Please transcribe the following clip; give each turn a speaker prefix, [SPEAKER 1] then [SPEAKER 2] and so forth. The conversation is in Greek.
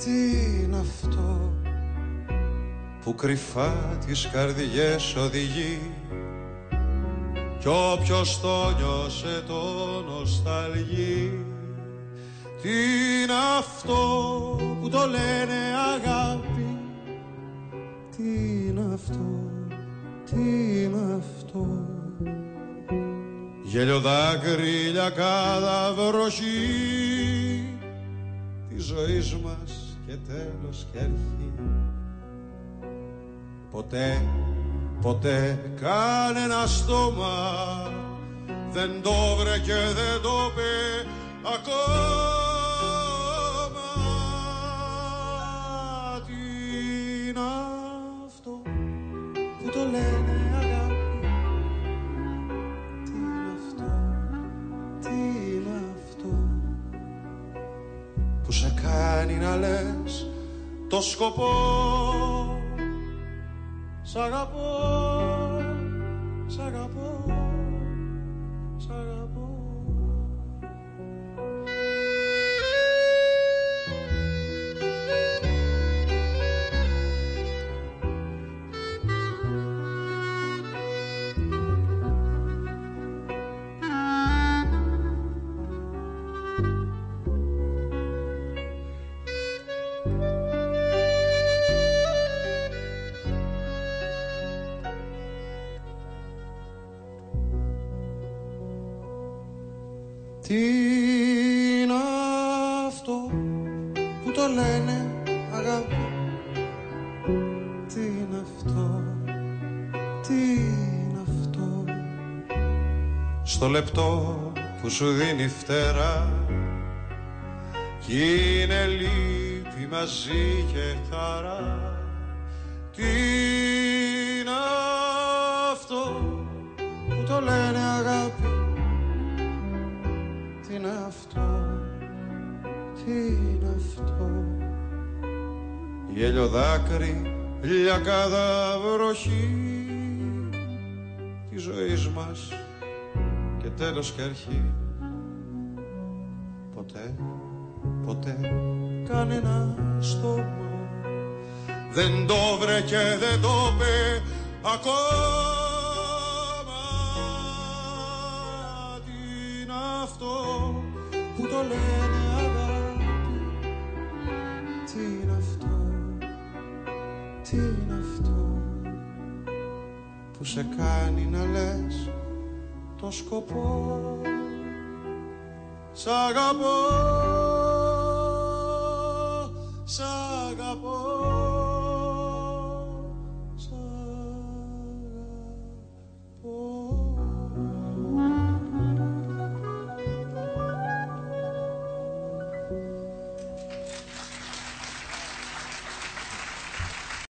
[SPEAKER 1] Τι είναι αυτό που κρυφά τις καρδιές οδηγεί κι όποιος το νιώσε το νοσταλγεί. Τι είναι αυτό που το λένε αγάπη, τι είναι αυτό, τι είναι αυτό. Γέλιο, δάκρυ, λιακάδα, βροχή της ζωής μας και τέλος και αρχή. Ποτέ, ποτέ κανένα στόμα δεν το βρε και δεν το πει ακόμα. Τι είναι αυτό που το λένε αγάπη, τι είναι αυτό, τι είναι αυτό που σε κάνει να λες το σκοπό. Σ' αγαπώ, σ' αγαπώ, σ' αγαπώ. Τι είναι αυτό που το λένε αγάπη, τι είναι αυτό, τι είναι αυτό. Στο λεπτό που σου δίνει φτερά κι είναι λύπη μαζί και χαρά. Τι είναι αυτό που το λένε αγάπη, τι είναι αυτό, τι είναι αυτό. Γέλιο, δάκρυ, λιακάδα, βροχή της ζωής μας και τέλος και αρχή. Ποτέ, ποτέ κανένα στόμα δεν το βρε και δεν το πει ακόμα. Αυτό που το λένε αγάπη, τι είναι αυτό, τι είναι αυτό που σε κάνει να λες το σκοπό. Σ' αγαπώ.